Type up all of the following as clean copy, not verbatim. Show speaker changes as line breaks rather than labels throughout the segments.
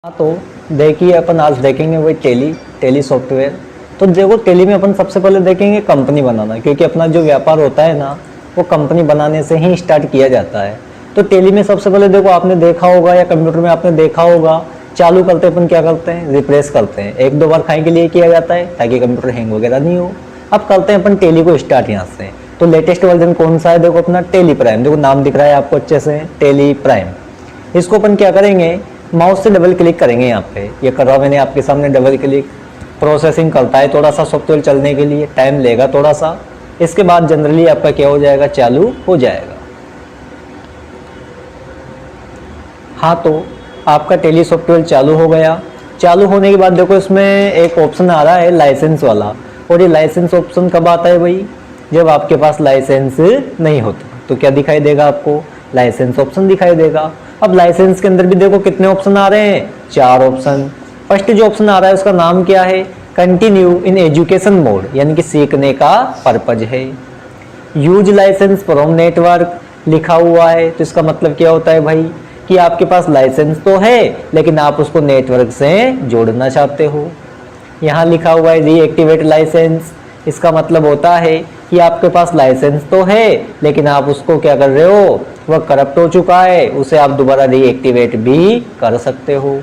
हाँ तो देखिए अपन आज देखेंगे वही टेली सॉफ्टवेयर। तो देखो टेली में अपन सबसे पहले देखेंगे कंपनी बनाना, क्योंकि अपना जो व्यापार होता है ना वो कंपनी बनाने से ही स्टार्ट किया जाता है। तो टेली में सबसे पहले देखो आपने देखा होगा या कंप्यूटर में आपने देखा होगा, चालू करते अपन क्या करते हैं, रिफ्रेश करते हैं। एक दो बार खाने के लिए किया जाता है ताकि कंप्यूटर हैंग वगैरह नहीं हो। अब करते हैं अपन टेली को स्टार्ट यहाँ से। तो लेटेस्ट वर्जन कौन सा है, देखो अपना टेली प्राइम। देखो नाम दिख रहा है आपको अच्छे से, टेली प्राइम। इसको अपन क्या करेंगे, माउस से डबल क्लिक करेंगे यहाँ पे। ये कर रहा मैंने आपके सामने डबल क्लिक। प्रोसेसिंग करता है थोड़ा सा, सॉफ्टवेयर चलने के लिए टाइम लेगा थोड़ा सा। इसके बाद जनरली आपका क्या हो जाएगा, चालू हो जाएगा। हाँ तो आपका टेली सॉफ्टवेयर चालू हो गया। चालू होने के बाद देखो इसमें एक ऑप्शन आ रहा है लाइसेंस वाला। और ये लाइसेंस ऑप्शन कब आता है भाई, जब आपके पास लाइसेंस नहीं होता। तो क्या दिखाई देगा आपको, लाइसेंस ऑप्शन दिखाई देगा। अब लाइसेंस के अंदर भी देखो कितने ऑप्शन आ रहे हैं, 4 ऑप्शन। फर्स्ट जो ऑप्शन आ रहा है उसका नाम क्या है, कंटिन्यू इन एजुकेशन मोड, यानी कि सीखने का पर्पज है। यूज लाइसेंस फ्रॉम नेटवर्क लिखा हुआ है, तो इसका मतलब क्या होता है भाई कि आपके पास लाइसेंस तो है लेकिन आप उसको नेटवर्क से जोड़ना चाहते हो। यहाँ लिखा हुआ है रीएक्टिवेट लाइसेंस, इसका मतलब होता है कि आपके पास लाइसेंस तो है लेकिन आप उसको क्या कर रहे हो, वह करप्ट हो चुका है, उसे आप दोबारा रीएक्टिवेट भी कर सकते हो।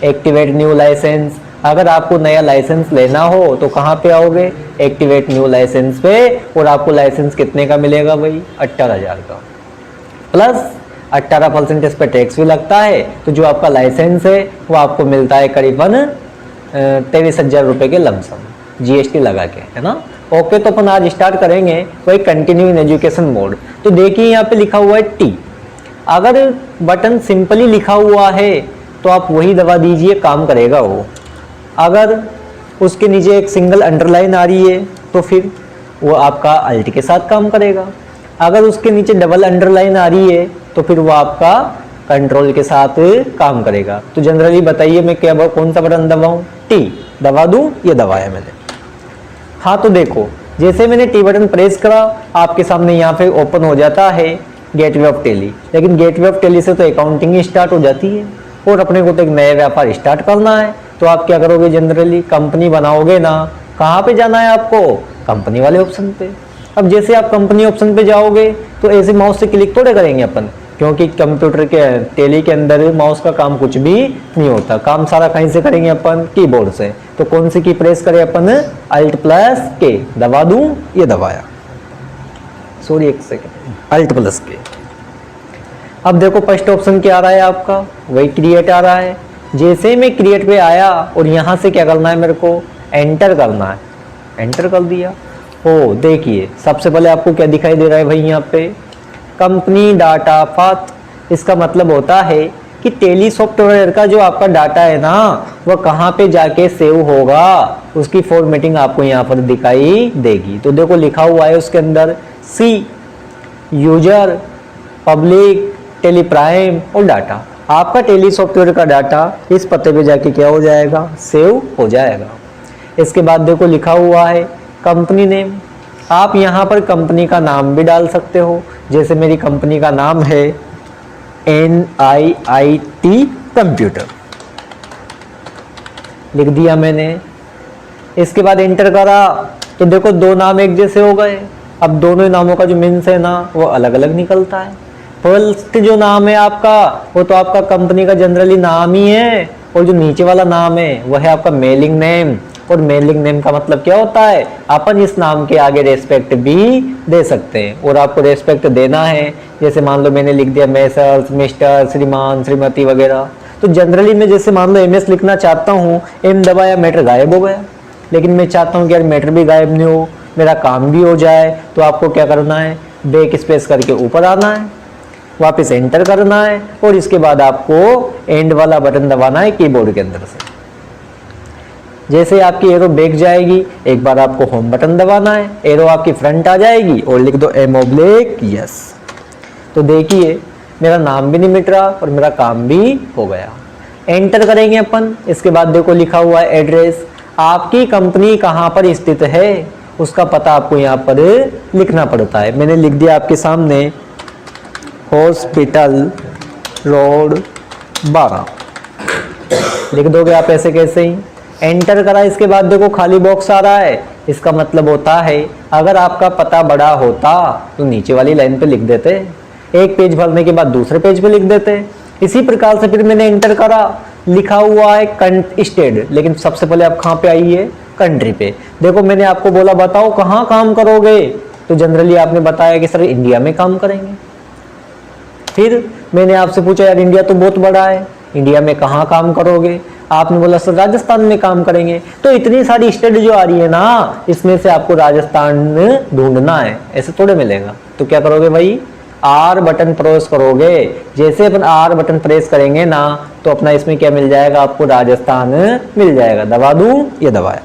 एक्टिवेट न्यू लाइसेंस, अगर आपको नया लाइसेंस लेना हो तो कहाँ पे आओगे, एक्टिवेट न्यू लाइसेंस पे। और आपको लाइसेंस कितने का मिलेगा भाई, 18,000 का, प्लस 18% इस पर टैक्स भी लगता है। तो जो आपका लाइसेंस है वो आपको मिलता है करीबन 23,000 रुपये के लमसम, जीएसटी लगा के, है ना। ओके तो अपन आज स्टार्ट करेंगे वही कंटिन्यू इन एजुकेशन मोड। तो देखिए यहाँ पे लिखा हुआ है टी। अगर बटन सिंपली लिखा हुआ है तो आप वही दबा दीजिए, काम करेगा वो। अगर उसके नीचे एक सिंगल अंडरलाइन आ रही है तो फिर वो आपका अल्ट के साथ काम करेगा। अगर उसके नीचे डबल अंडरलाइन आ रही है तो फिर वो आपका कंट्रोल के साथ काम करेगा। तो जनरली बताइए मैं क्या कौन सा बटन दबाऊं, टी दबा दूं, ये दबाया मैंने। हाँ तो देखो जैसे मैंने टी बटन प्रेस करा आपके सामने यहाँ पे ओपन हो जाता है गेटवे ऑफ टेली। लेकिन गेटवे ऑफ टेली से तो अकाउंटिंग ही स्टार्ट हो जाती है और अपने को तो एक नया व्यापार स्टार्ट करना है। तो आप क्या करोगे, जनरली कंपनी बनाओगे ना, कहाँ पे जाना है आपको, कंपनी वाले ऑप्शन पे। अब जैसे आप कंपनी ऑप्शन पे जाओगे तो ऐसे माउस से क्लिक थोड़े करेंगे अपन, क्योंकि कंप्यूटर के टेली के अंदर माउस का काम कुछ भी नहीं होता। काम सारा कहीं से करेंगे अपन, कीबोर्ड से। तो कौन सी की प्रेस करें अपन, अल्ट प्लस के दबा दूं, ये दबाया, सॉरी एक सेकेंड, अल्ट प्लस के। अब देखो फर्स्ट ऑप्शन क्या आ रहा है आपका, वही क्रिएट आ रहा है। जैसे मैं क्रिएट पे आया और यहाँ से क्या करना है, मेरे को एंटर करना है, एंटर कर दिया। ओ देखिए सबसे पहले आपको क्या दिखाई दे रहा है भाई, यहाँ पे कंपनी डाटा पाथ। इसका मतलब होता है कि टेली सॉफ्टवेयर का जो आपका डाटा है ना वह कहाँ पे जाके सेव होगा, उसकी फॉर्मेटिंग आपको यहाँ पर दिखाई देगी। तो देखो लिखा हुआ है उसके अंदर सी यूजर पब्लिक टेली प्राइम और डाटा। आपका टेली सॉफ्टवेयर का डाटा इस पते पे जाके क्या हो जाएगा, सेव हो जाएगा। इसके बाद देखो लिखा हुआ है कंपनी नेम। आप यहाँ पर कंपनी का नाम भी डाल सकते हो, जैसे मेरी कंपनी का नाम है NIIT कंप्यूटर, लिख दिया मैंने। इसके बाद एंटर करा तो देखो दो नाम एक जैसे हो गए। अब दोनों नामों का जो मीन्स है ना वो अलग अलग निकलता है। फर्स्ट जो नाम है आपका वो तो आपका कंपनी का जनरली नाम ही है, और जो नीचे वाला नाम है वह है आपका मेलिंग नेम। और मेलिंग नेम का मतलब क्या होता है, अपन इस नाम के आगे रेस्पेक्ट भी दे सकते हैं। और आपको रेस्पेक्ट देना है, जैसे मान लो मैंने लिख दिया मैसर्स, मिस्टर, श्रीमान, श्रीमती वगैरह। तो जनरली मैं जैसे मान लो MS लिखना चाहता हूँ, एम दबाया, मैटर गायब हो गया। लेकिन मैं चाहता हूँ कि यार मैटर भी गायब नहीं हो, मेरा काम भी हो जाए। तो आपको क्या करना है, बैक स्पेस करके ऊपर आना है, वापस एंटर करना है, और इसके बाद आपको एंड वाला बटन दबाना है कीबोर्ड के अंदर से। जैसे आपकी एरो बैक जाएगी, एक बार आपको होम बटन दबाना है, एरो आपकी फ्रंट आ जाएगी और लिख दो M/yes। तो देखिए मेरा नाम भी नहीं मिट रहा और मेरा काम भी हो गया। एंटर करेंगे अपन। इसके बाद देखो लिखा हुआ है एड्रेस। आपकी कंपनी कहाँ पर स्थित है उसका पता आपको यहाँ पर लिखना पड़ता है। मैंने लिख दिया आपके सामने, हॉस्पिटल रोड 12। लिख दोगे आप ऐसे कैसे ही। एंटर करा, इसके बाद देखो खाली बॉक्स आ रहा है, इसका मतलब होता है अगर आपका पता बड़ा होता तो नीचे वाली लाइन पे लिख देते, एक पेज भरने के बाद दूसरे पेज पे लिख देते। इसी प्रकार से फिर मैंने एंटर करा, लिखा हुआ है स्टेट, लेकिन सबसे पहले आप कहाँ पे आइए, कंट्री पे। देखो मैंने आपको बोला बताओ कहाँ काम करोगे, तो जनरली आपने बताया कि सर इंडिया में काम करेंगे। फिर मैंने आपसे पूछा यार इंडिया तो बहुत बड़ा है, इंडिया में कहाँ काम करोगे, आपने बोला सर राजस्थान में काम करेंगे। तो इतनी सारी स्टेट जो आ रही है ना, इसमें से आपको राजस्थान ढूंढना है, ऐसे थोड़े मिलेगा। तो क्या करोगे भाई, आर बटन प्रेस करोगे। जैसे अपन आर बटन प्रेस करेंगे ना, तो अपना इसमें क्या मिल जाएगा, आपको राजस्थान मिल जाएगा। दबा दूं, ये दबाया,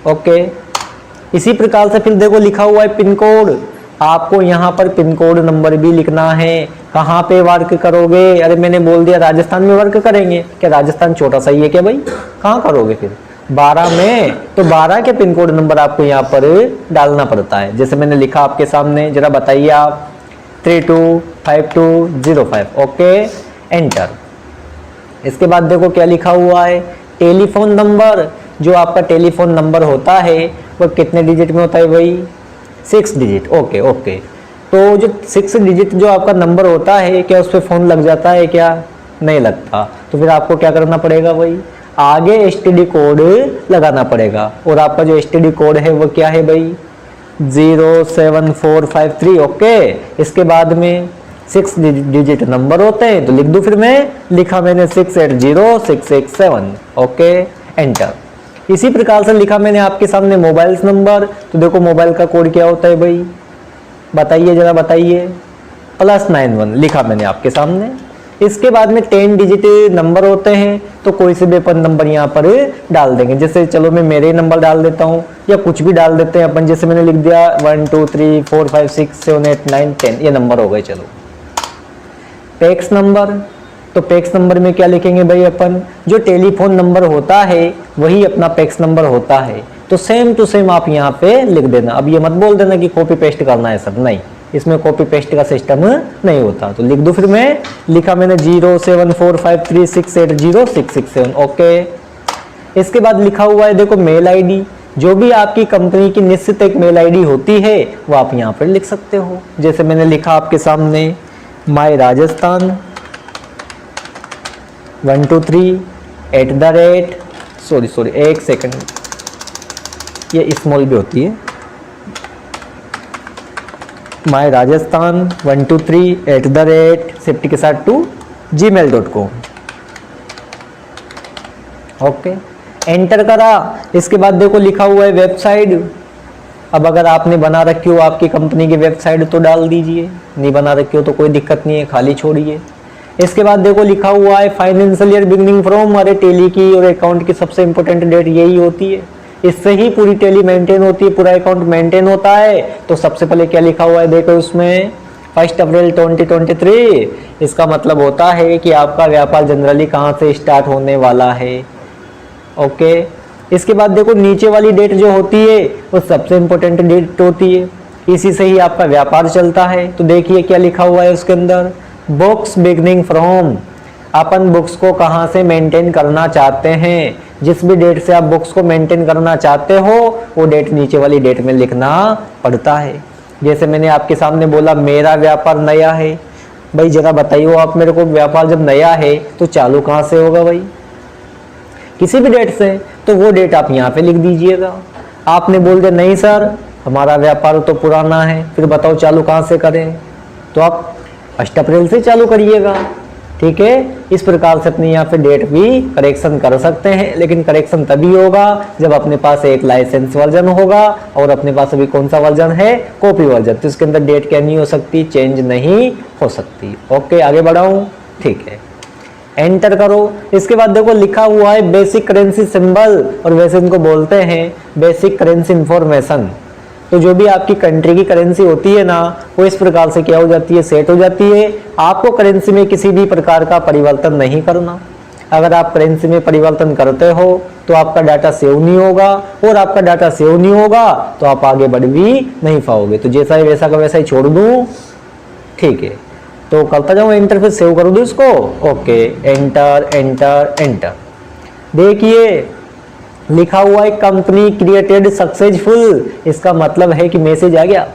ओके। इसी प्रकार से फिर देखो लिखा हुआ है पिन कोड, आपको यहाँ पर पिन कोड नंबर भी लिखना है। कहाँ पे वर्क करोगे, अरे मैंने बोल दिया राजस्थान में वर्क करेंगे, क्या राजस्थान छोटा सा ही है क्या भाई, कहाँ करोगे फिर 12 में, तो 12 के पिन कोड नंबर आपको यहाँ पर डालना पड़ता है। जैसे मैंने लिखा आपके सामने, जरा बताइए आप, 325205, ओके, एंटर। इसके बाद देखो क्या लिखा हुआ है, टेलीफोन नंबर। जो आपका टेलीफोन नंबर होता है वो कितने डिजिट में होता है भाई, 6 डिजिट, ओके ओके। तो जो 6 डिजिट जो आपका नंबर होता है, क्या उस पर फोन लग जाता है क्या, नहीं लगता। तो फिर आपको क्या करना पड़ेगा भाई, आगे एसटीडी कोड लगाना पड़ेगा। और आपका जो एसटीडी कोड है वो क्या है भाई, 07453, ओके। इसके बाद में 6 डिजिट नंबर होते हैं, तो लिख दूं फिर मैं, लिखा मैंने 680687, ओके, एंटर। इसी प्रकार से लिखा मैंने आपके सामने मोबाइल नंबर। तो देखो मोबाइल का कोड क्या होता है भाई, बताइए जरा बताइए, +91 लिखा मैंने आपके सामने। इसके बाद में 10 डिजिट नंबर होते हैं, तो कोई से भी अपन नंबर यहाँ पर डाल देंगे। जैसे चलो मैं मेरे नंबर डाल देता हूँ, या कुछ भी डाल देते हैं अपन। जैसे मैंने लिख दिया 1 2 3 4 5 6 7 8 9 10, ये नंबर हो गए। चलो पैक्स नंबर, तो पैक्स नंबर में क्या लिखेंगे भाई अपन, जो टेलीफोन नंबर होता है वही अपना पैक्स नंबर होता है। तो सेम टू सेम आप यहाँ पे लिख देना। अब ये मत बोल देना कि कॉपी पेस्ट करना है सर, नहीं, इसमें कॉपी पेस्ट का सिस्टम नहीं होता। तो लिख दो फिर मैं, लिखा मैंने 07453680667, ओके। इसके बाद लिखा हुआ है देखो मेल आईडी। जो भी आपकी कंपनी की निश्चित एक मेल आईडी होती है वो आप यहाँ पर लिख सकते हो। जैसे मैंने लिखा आपके सामने माई राजस्थान 123 सॉरी एक सेकंड, ये स्मॉल भी होती है, माई राजस्थान 123 सेफ्टी के साथ gmail.com, ओके, एंटर करा। इसके बाद देखो लिखा हुआ है वेबसाइट। अब अगर आपने बना रखी हो आपकी कंपनी की वेबसाइट तो डाल दीजिए, नहीं बना रखी हो तो कोई दिक्कत नहीं है, खाली छोड़िए। इसके बाद देखो लिखा हुआ है फाइनेंशियल ईयर बिगनिंग फ्रॉम, अरे टेली की और अकाउंट की सबसे इंपॉर्टेंट डेट यही होती है, इससे ही पूरी टेली मेंटेन होती है, पूरा अकाउंट मेंटेन होता है। तो सबसे पहले क्या लिखा हुआ है देखो उसमें 1 अप्रैल 2023, इसका मतलब होता है कि आपका व्यापार जनरली कहाँ से स्टार्ट होने वाला है, ओके। इसके बाद देखो नीचे वाली डेट जो होती है वो सबसे इंपॉर्टेंट डेट होती है, इसी से ही आपका व्यापार चलता है। तो देखिए क्या लिखा हुआ है उसके अंदर, books beginning from, upon books को कहाँ से मेंटेन करना चाहते हैं, जिस भी डेट से आप बुक्स को मेंटेन करना चाहते हो वो डेट नीचे वाली डेट में लिखना पड़ता है। जैसे मैंने आपके सामने बोला मेरा व्यापार नया है, भाई जरा बताइए आप मेरे को, व्यापार जब नया है तो चालू कहाँ से होगा भाई, किसी भी डेट से, तो वो डेट आप यहाँ पे लिख दीजिएगा। आपने बोल दिया नहीं सर हमारा व्यापार तो पुराना है, फिर बताओ चालू कहाँ से करें, तो आप 1 अप्रैल से चालू करिएगा, ठीक है। इस प्रकार से अपने यहाँ पे डेट भी करेक्शन कर सकते हैं, लेकिन करेक्शन तभी होगा जब अपने पास एक लाइसेंस वर्जन होगा, और अपने पास अभी कौन सा वर्जन है, कॉपी वर्जन, तो इसके अंदर डेट क्या नहीं हो सकती, चेंज नहीं हो सकती, ओके। आगे बढ़ाऊं, ठीक है, एंटर करो। इसके बाद देखो लिखा हुआ है बेसिक करेंसी सिंबल, और वैसे इनको बोलते हैं बेसिक करेंसी इंफॉर्मेशन। तो जो भी आपकी कंट्री की करेंसी होती है ना, वो इस प्रकार से क्या हो जाती है, सेट हो जाती है। आपको करेंसी में किसी भी प्रकार का परिवर्तन नहीं करना। अगर आप करेंसी में परिवर्तन करते हो तो आपका डाटा सेव नहीं होगा, और आपका डाटा सेव नहीं होगा तो आप आगे बढ़ भी नहीं पाओगे। तो जैसा है वैसा का वैसा ही छोड़ दूं, ठीक है। तो करता जाऊँ एंटर, फिर सेव कर दूँ इसको। Okay, enter enter enter. देखिए लिखा हुआ है कंपनी क्रिएटेड सक्सेसफुल, इसका मतलब है कि मैसेज आ गया,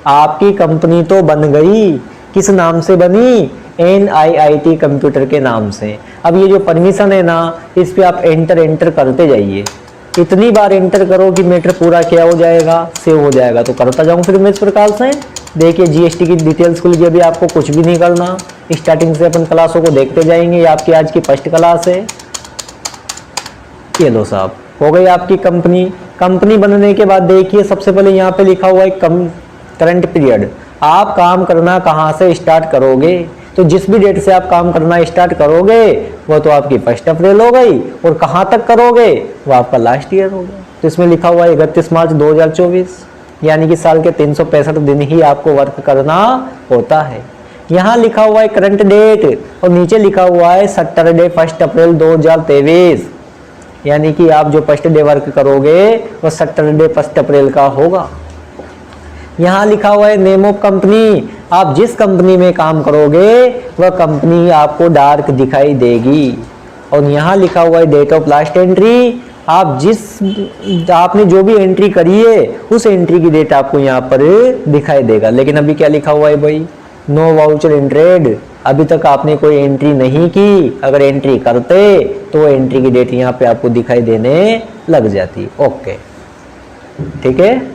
आपकी कंपनी तो बन गई। किस नाम से बनी? NIIT कंप्यूटर के नाम से। अब ये जो परमिशन है ना, इस पे आप एंटर एंटर करते जाइए, इतनी बार एंटर करो कि मैटर पूरा क्या हो जाएगा, सेव हो जाएगा। तो करता जाऊँ फिर मैं इस प्रकार से। देखिए GST की डिटेल्स खुल गई, अभी आपको कुछ भी नहीं करना, स्टार्टिंग से अपन क्लासों को देखते जाएंगे। ये आपकी आज की फर्स्ट क्लास है। ये लो साहब, हो गई आपकी कंपनी। कंपनी बनने के बाद देखिए सबसे पहले यहाँ पे लिखा हुआ है करंट पीरियड, आप काम करना कहाँ से स्टार्ट करोगे। तो जिस भी डेट से आप काम करना स्टार्ट करोगे वो तो आपकी 1 अप्रैल हो गई, और कहाँ तक करोगे वो आपका लास्ट ईयर हो गया। तो इसमें लिखा हुआ है 31 मार्च 2024, यानी कि साल के 365 दिन ही आपको वर्क करना होता है। यहाँ लिखा हुआ है करंट डेट, और नीचे लिखा हुआ है सैटरडे 1 अप्रैल 2023, यानी कि आप जो फर्स्ट डे वर्क करोगे वो सैटरडे 1 अप्रैल का होगा। यहाँ लिखा हुआ है नेम ऑफ कंपनी, आप जिस कंपनी में काम करोगे वह कंपनी आपको डार्क दिखाई देगी। और यहाँ लिखा हुआ है डेट ऑफ लास्ट एंट्री, आपने जो भी एंट्री करी है उस एंट्री की डेट आपको यहाँ पर दिखाई देगा। लेकिन अभी क्या लिखा हुआ है भाई, नो वाउचर एंट्रेड, अभी तक आपने कोई एंट्री नहीं की। अगर एंट्री करते तो एंट्री की डेट यहाँ पे आपको दिखाई देने लग जाती। ओके, ठीक है।